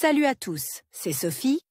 Salut à tous, c'est Sophie.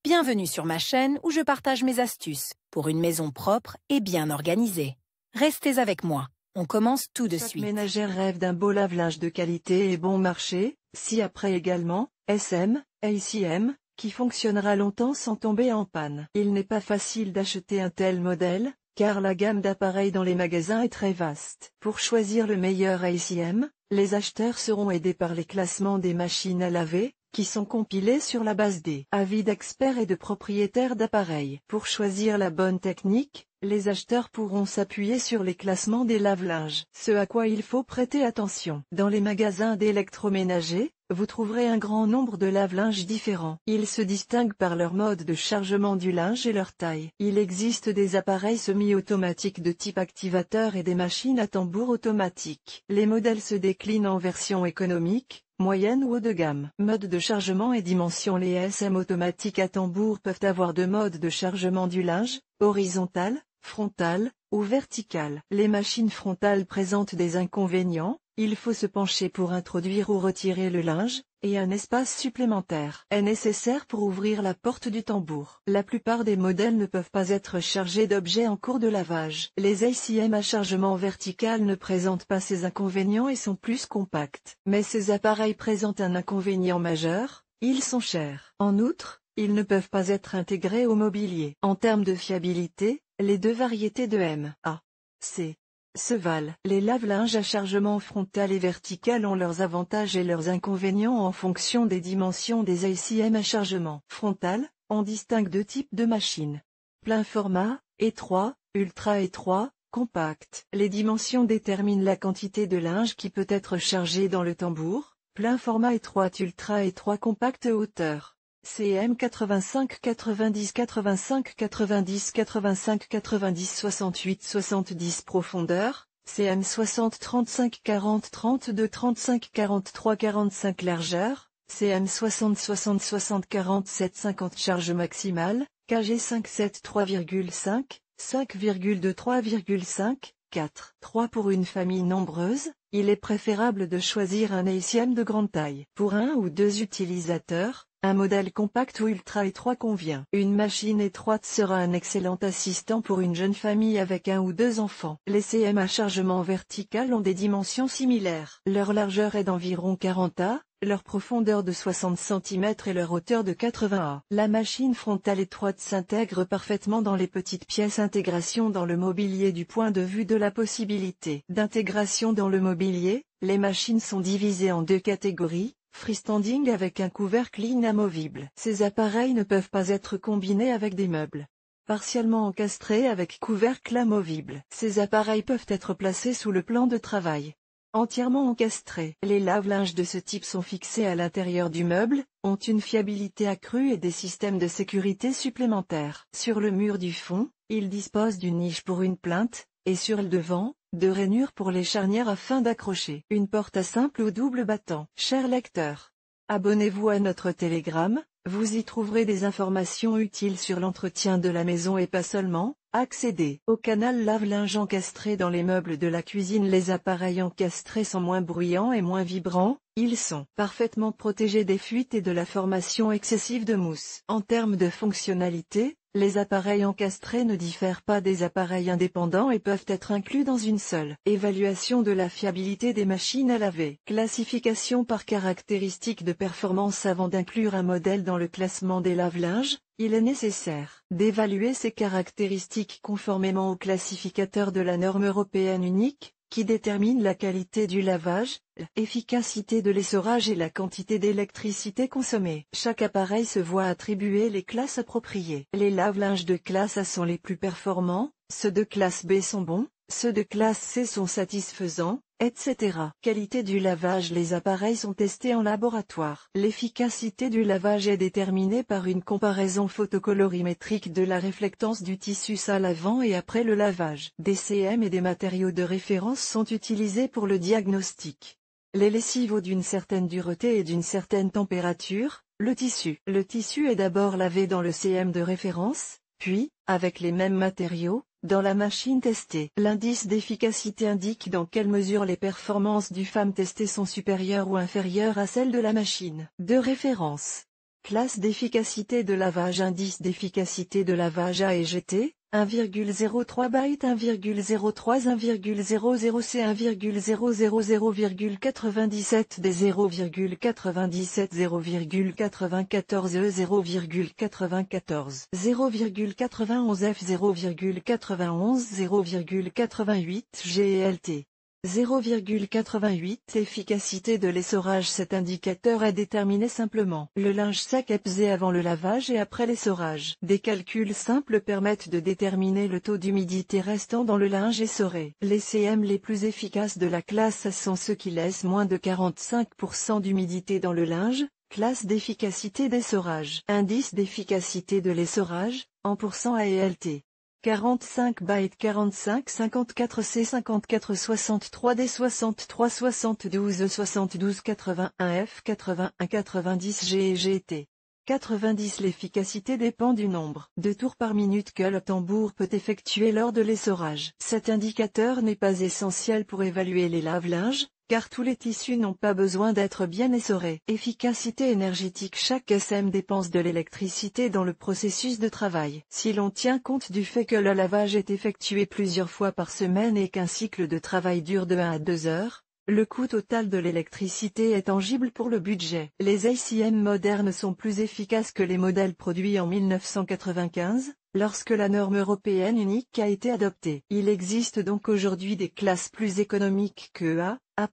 Bienvenue sur ma chaîne où je partage mes astuces pour une maison propre et bien organisée. Restez avec moi, on commence tout de Chaque suite. ménagère rêve d'un beau lave-linge de qualité et bon marché, après également, ACM, qui fonctionnera longtemps sans tomber en panne. Il n'est pas facile d'acheter un tel modèle, car la gamme d'appareils dans les magasins est très vaste. Pour choisir le meilleur ACM, les acheteurs seront aidés par les classements des machines à laver, qui sont compilés sur la base des avis d'experts et de propriétaires d'appareils. Pour choisir la bonne technique, les acheteurs pourront s'appuyer sur les classements des lave-linges. Ce à quoi il faut prêter attention. Dans les magasins d'électroménager, vous trouverez un grand nombre de lave-linges différents. Ils se distinguent par leur mode de chargement du linge et leur taille. Il existe des appareils semi-automatiques de type activateur et des machines à tambour automatiques. Les modèles se déclinent en version économique, moyenne ou haut de gamme. Mode de chargement et dimension. Les ACM automatiques à tambour peuvent avoir deux modes de chargement du linge, horizontal, frontal, ou vertical. Les machines frontales présentent des inconvénients, il faut se pencher pour introduire ou retirer le linge, et un espace supplémentaire est nécessaire pour ouvrir la porte du tambour. La plupart des modèles ne peuvent pas être chargés d'objets en cours de lavage. Les ACM à chargement vertical ne présentent pas ces inconvénients et sont plus compacts. Mais ces appareils présentent un inconvénient majeur, ils sont chers. En outre, ils ne peuvent pas être intégrés au mobilier. En termes de fiabilité, les deux variétés de M.A.C. se valent. Les lave-linges à chargement frontal et vertical ont leurs avantages et leurs inconvénients en fonction des dimensions des ACM à chargement frontal. On distingue deux types de machines. Plein format, étroit, ultra étroit, compact. Les dimensions déterminent la quantité de linge qui peut être chargé dans le tambour. Plein format étroit, ultra étroit, compact, hauteur. CM 85 90 85 90 85 90 68 70 profondeur, CM 60 35 40 32 35 43 45 largeur, CM 60 60 60 47 50 charge maximale, KG 57 3,5, 5,2 3,5, 4. 3 Pour une famille nombreuse, il est préférable de choisir un ACM de grande taille. Pour un ou deux utilisateurs, un modèle compact ou ultra étroit convient. Une machine étroite sera un excellent assistant pour une jeune famille avec un ou deux enfants. Les CM à chargement vertical ont des dimensions similaires. Leur largeur est d'environ 40 A, leur profondeur de 60 cm et leur hauteur de 80 A. La machine frontale étroite s'intègre parfaitement dans les petites pièces. Intégration dans le mobilier. Du point de vue de la possibilité d'intégration dans le mobilier, les machines sont divisées en deux catégories. Freestanding avec un couvercle inamovible. Ces appareils ne peuvent pas être combinés avec des meubles. Partiellement encastrés avec couvercle amovible. Ces appareils peuvent être placés sous le plan de travail. Entièrement encastrés. Les lave-linges de ce type sont fixés à l'intérieur du meuble, ont une fiabilité accrue et des systèmes de sécurité supplémentaires. Sur le mur du fond, ils disposent d'une niche pour une plinthe, et sur le devant, de rainures pour les charnières afin d'accrocher une porte à simple ou double battant. Chers lecteurs, abonnez-vous à notre Telegram, vous y trouverez des informations utiles sur l'entretien de la maison et pas seulement. Accédez au canal lave-linge encastré dans les meubles de la cuisine. Les appareils encastrés sont moins bruyants et moins vibrants, ils sont parfaitement protégés des fuites et de la formation excessive de mousse. En termes de fonctionnalité, les appareils encastrés ne diffèrent pas des appareils indépendants et peuvent être inclus dans une seule. Évaluation de la fiabilité des machines à laver. Classification par caractéristiques de performance. Avant d'inclure un modèle dans le classement des lave-linges, il est nécessaire d'évaluer ces caractéristiques conformément au classificateur de la norme européenne unique, qui détermine la qualité du lavage, l'efficacité de l'essorage et la quantité d'électricité consommée. Chaque appareil se voit attribuer les classes appropriées. Les lave-linges de classe A sont les plus performants, ceux de classe B sont bons, ceux de classe C sont satisfaisants, etc. Qualité du lavage. Les appareils sont testés en laboratoire. L'efficacité du lavage est déterminée par une comparaison photocolorimétrique de la réflectance du tissu sale avant et après le lavage. Des CM et des matériaux de référence sont utilisés pour le diagnostic. Les lessives d'une certaine dureté et d'une certaine température. Le tissu. Le tissu est d'abord lavé dans le CM de référence, puis, avec les mêmes matériaux, dans la machine testée. L'indice d'efficacité indique dans quelle mesure les performances du femme testée sont supérieures ou inférieures à celles de la machine de référence. Classe d'efficacité de lavage. Indice d'efficacité de lavage AEGT, 1,03 byte 1,03 1,00 C 1,000,97 D 0,97 0,94 E 0,94 0,91 F 0,91 0,88 GELT 0,88 Efficacité de l'essorage. Cet indicateur est déterminé simplement le linge sec est pesé avant le lavage et après l'essorage. Des calculs simples permettent de déterminer le taux d'humidité restant dans le linge essoré. Les CM les plus efficaces de la classe sont ceux qui laissent moins de 45% d'humidité dans le linge. Classe d'efficacité d'essorage. Indice d'efficacité de l'essorage, en pourcent AELT. 45 bytes 45 54 C 54 63 D 63 72 72 81 F 81 90 G et GT. 90 L'efficacité dépend du nombre de tours par minute que le tambour peut effectuer lors de l'essorage. Cet indicateur n'est pas essentiel pour évaluer les lave-linges, car tous les tissus n'ont pas besoin d'être bien essorés. Efficacité énergétique. Chaque SM dépense de l'électricité dans le processus de travail. Si l'on tient compte du fait que le lavage est effectué plusieurs fois par semaine et qu'un cycle de travail dure de 1 à 2 heures, le coût total de l'électricité est tangible pour le budget. Les ACM modernes sont plus efficaces que les modèles produits en 1995, lorsque la norme européenne unique a été adoptée. Il existe donc aujourd'hui des classes plus économiques que A+, A+,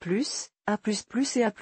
A++ et A+.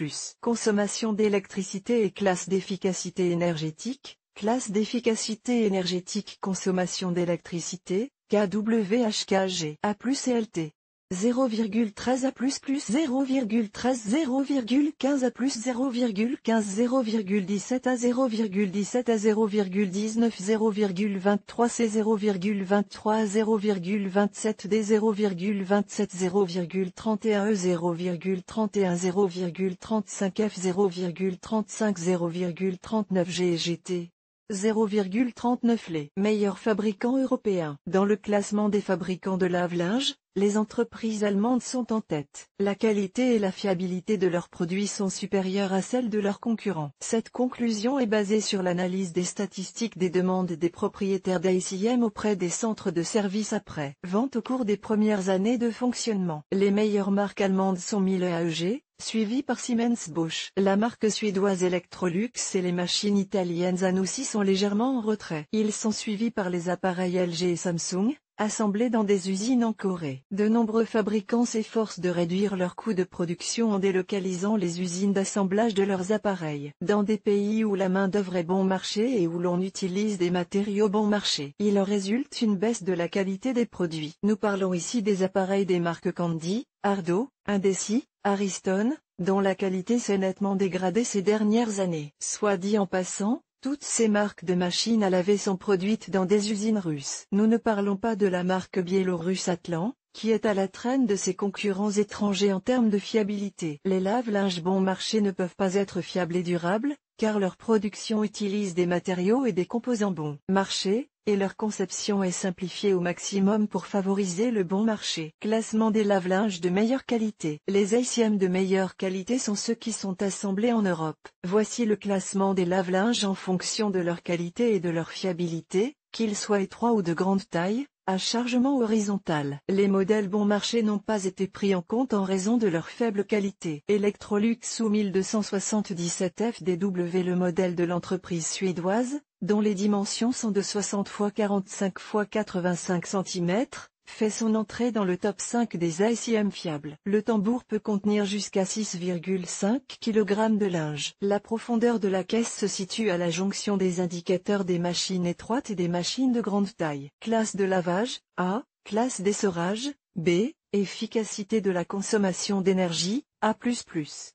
Consommation d'électricité et classe d'efficacité énergétique. Classe d'efficacité énergétique. Consommation d'électricité, kWHKG. A+ et LT. 0,13 A++, 0,13 0,15 A+, 0,15 0,17 A 0,17 A 0,19 0,23 C 0,23 0,27 D 0,27 0,31 E 0,31 0,35 F 0,35 0,39 G et GT. 0,39 Les meilleurs fabricants européens. Dans le classement des fabricants de lave-linge, les entreprises allemandes sont en tête. La qualité et la fiabilité de leurs produits sont supérieures à celles de leurs concurrents. Cette conclusion est basée sur l'analyse des statistiques des demandes des propriétaires d'ACM auprès des centres de service après vente au cours des premières années de fonctionnement. Les meilleures marques allemandes sont Miele AEG, suivi par Siemens Bosch. La marque suédoise Electrolux et les machines italiennes Zanussi sont légèrement en retrait. Ils sont suivis par les appareils LG et Samsung, assemblés dans des usines en Corée. De nombreux fabricants s'efforcent de réduire leurs coûts de production en délocalisant les usines d'assemblage de leurs appareils dans des pays où la main-d'œuvre est bon marché et où l'on utilise des matériaux bon marché. Il en résulte une baisse de la qualité des produits. Nous parlons ici des appareils des marques Candy, Ardo, Indesi, Ariston, dont la qualité s'est nettement dégradée ces dernières années. Soit dit en passant, toutes ces marques de machines à laver sont produites dans des usines russes. Nous ne parlons pas de la marque biélorusse Atlan, qui est à la traîne de ses concurrents étrangers en termes de fiabilité. Les lave-linges bon marché ne peuvent pas être fiables et durables, car leur production utilise des matériaux et des composants bon marché, et leur conception est simplifiée au maximum pour favoriser le bon marché. Classement des lave-linges de meilleure qualité. Les ACM de meilleure qualité sont ceux qui sont assemblés en Europe. Voici le classement des lave-linges en fonction de leur qualité et de leur fiabilité, qu'ils soient étroits ou de grande taille, à chargement horizontal. Les modèles bon marché n'ont pas été pris en compte en raison de leur faible qualité. Electrolux ou 1277 FDW. Le modèle de l'entreprise suédoise, dont les dimensions sont de 60 x 45 x 85 cm, fait son entrée dans le top 5 des ACM fiables. Le tambour peut contenir jusqu'à 6,5 kg de linge. La profondeur de la caisse se situe à la jonction des indicateurs des machines étroites et des machines de grande taille. Classe de lavage, A. Classe d'essorage, B. Efficacité de la consommation d'énergie, A++.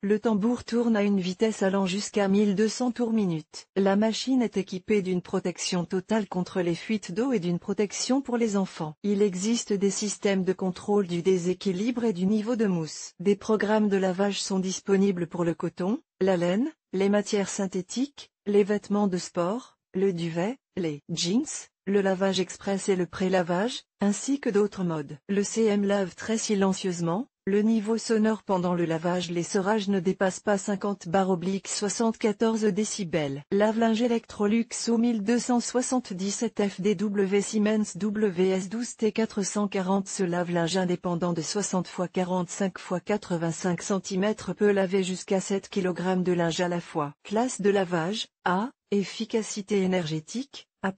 Le tambour tourne à une vitesse allant jusqu'à 1200 tours minute. La machine est équipée d'une protection totale contre les fuites d'eau et d'une protection pour les enfants. Il existe des systèmes de contrôle du déséquilibre et du niveau de mousse. Des programmes de lavage sont disponibles pour le coton, la laine, les matières synthétiques, les vêtements de sport, le duvet, les jeans, le lavage express et le pré-lavage, ainsi que d'autres modes. Le CM lave très silencieusement. Le niveau sonore pendant le lavage l'essorage ne dépasse pas 50/74 décibels. Lave-linge Electrolux O 1277 FDW Siemens WS12T440. Ce lave-linge indépendant de 60 x 45 x 85 cm peut laver jusqu'à 7 kg de linge à la fois. Classe de lavage, A, efficacité énergétique, A+,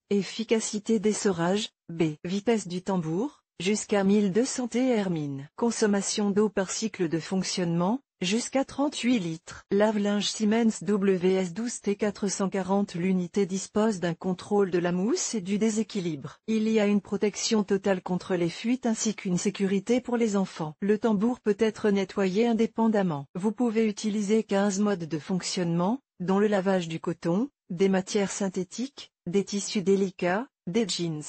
efficacité d'essorage, B. Vitesse du tambour, jusqu'à 1200 Thermin. Consommation d'eau par cycle de fonctionnement, jusqu'à 38 litres. Lave-linge Siemens WS12T440. L'unité dispose d'un contrôle de la mousse et du déséquilibre. Il y a une protection totale contre les fuites ainsi qu'une sécurité pour les enfants. Le tambour peut être nettoyé indépendamment. Vous pouvez utiliser 15 modes de fonctionnement, dont le lavage du coton, des matières synthétiques, des tissus délicats, des jeans,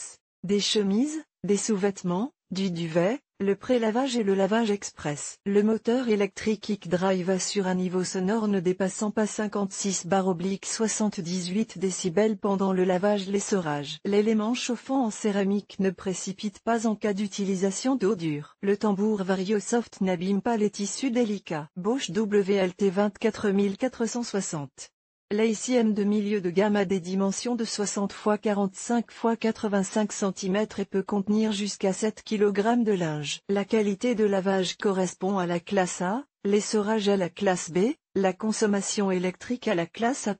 des chemises, des sous-vêtements, du duvet, le pré-lavage et le lavage express. Le moteur électrique Quick-Drive assure un niveau sonore ne dépassant pas 56/78 décibels pendant le lavage l'essorage. L'élément chauffant en céramique ne précipite pas en cas d'utilisation d'eau dure. Le tambour VarioSoft n'abîme pas les tissus délicats. Bosch WLT 24460. L'ACM de milieu de gamme a des dimensions de 60 x 45 x 85 cm et peut contenir jusqu'à 7 kg de linge. La qualité de lavage correspond à la classe A, l'essorage à la classe B, la consommation électrique à la classe A+.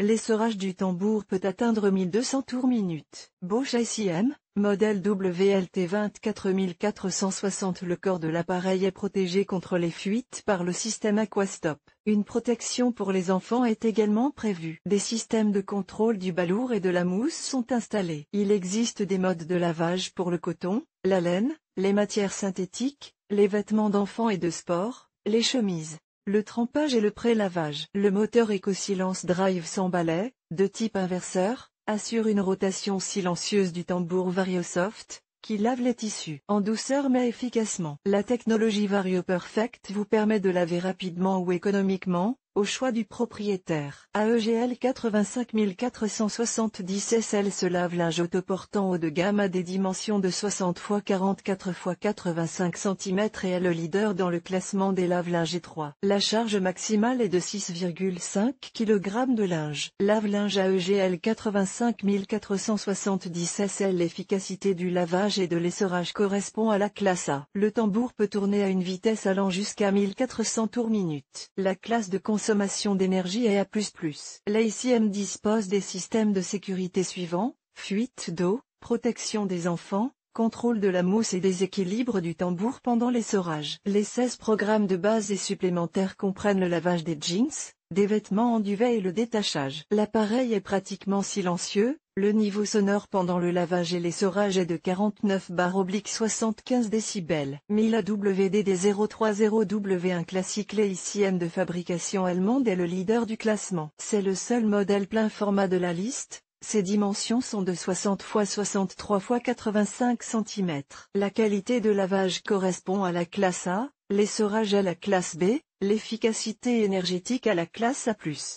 L'essorage du tambour peut atteindre 1200 tours minute. Bosch ACM, modèle WLT 24460. Le corps de l'appareil est protégé contre les fuites par le système Aquastop. Une protection pour les enfants est également prévue. Des systèmes de contrôle du balourd et de la mousse sont installés. Il existe des modes de lavage pour le coton, la laine, les matières synthétiques, les vêtements d'enfants et de sport, les chemises, le trempage et le pré-lavage. Le moteur EcoSilence Drive sans balai, de type inverseur, assure une rotation silencieuse du tambour VarioSoft, qui lave les tissus en douceur mais efficacement. La technologie VarioPerfect vous permet de laver rapidement ou économiquement, au choix du propriétaire. AEGL 85470 SL. Ce lave-linge autoportant haut de gamme a des dimensions de 60 x 44 x 85 cm et est le leader dans le classement des lave-linges étroits. La charge maximale est de 6,5 kg de linge. Lave-linge AEGL 85470 SL. L'efficacité du lavage et de l'essorage correspond à la classe A. Le tambour peut tourner à une vitesse allant jusqu'à 1400 tours minute. La classe de consommation d'énergie est A++. L'ACM dispose des systèmes de sécurité suivants: fuite d'eau, protection des enfants, contrôle de la mousse et déséquilibre du tambour pendant l'essorage. Les 16 programmes de base et supplémentaires comprennent le lavage des jeans, des vêtements en duvet et le détachage. L'appareil est pratiquement silencieux. Le niveau sonore pendant le lavage et l'essorage est de 49/75 décibels. Miele WD 030W1 classique. L'ACM de fabrication allemande est le leader du classement. C'est le seul modèle plein format de la liste. Ses dimensions sont de 60 x 63 x 85 cm. La qualité de lavage correspond à la classe A, l'essorage à la classe B, l'efficacité énergétique à la classe A+.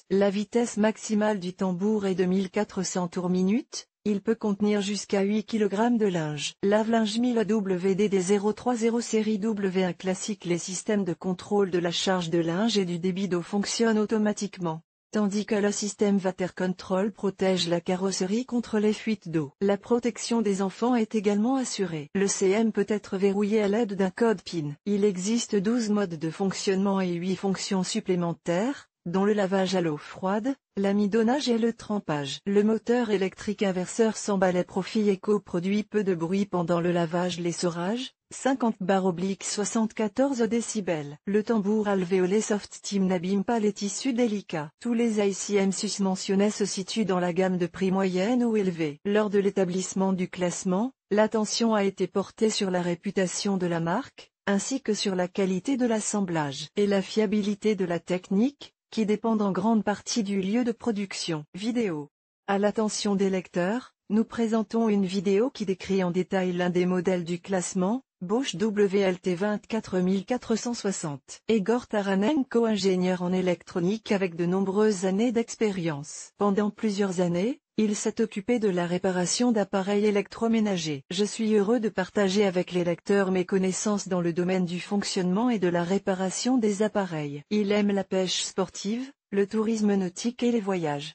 La vitesse maximale du tambour est de 1400 tours minute. Il peut contenir jusqu'à 8 kg de linge. Lave-linge Miele WD 030 série W1 classique. Les systèmes de contrôle de la charge de linge et du débit d'eau fonctionnent automatiquement, tandis que le système Water Control protège la carrosserie contre les fuites d'eau. La protection des enfants est également assurée. Le CM peut être verrouillé à l'aide d'un code PIN. Il existe 12 modes de fonctionnement et 8 fonctions supplémentaires, dont le lavage à l'eau froide, l'amidonnage et le trempage. Le moteur électrique inverseur sans balai Profi Eco produit peu de bruit pendant le lavage l'essorage, 50/74 décibels. Le tambour alvéolé Soft Team n'abîme pas les tissus délicats. Tous les ACM susmentionnés se situent dans la gamme de prix moyenne ou élevée. Lors de l'établissement du classement, l'attention a été portée sur la réputation de la marque, ainsi que sur la qualité de l'assemblage et la fiabilité de la technique, qui dépendent en grande partie du lieu de production. Vidéo. À l'attention des lecteurs, nous présentons une vidéo qui décrit en détail l'un des modèles du classement, Bosch WLT 24460. Egor Taranenko, ingénieur en électronique avec de nombreuses années d'expérience. Pendant plusieurs années, il s'est occupé de la réparation d'appareils électroménagers. Je suis heureux de partager avec les lecteurs mes connaissances dans le domaine du fonctionnement et de la réparation des appareils. Il aime la pêche sportive, le tourisme nautique et les voyages.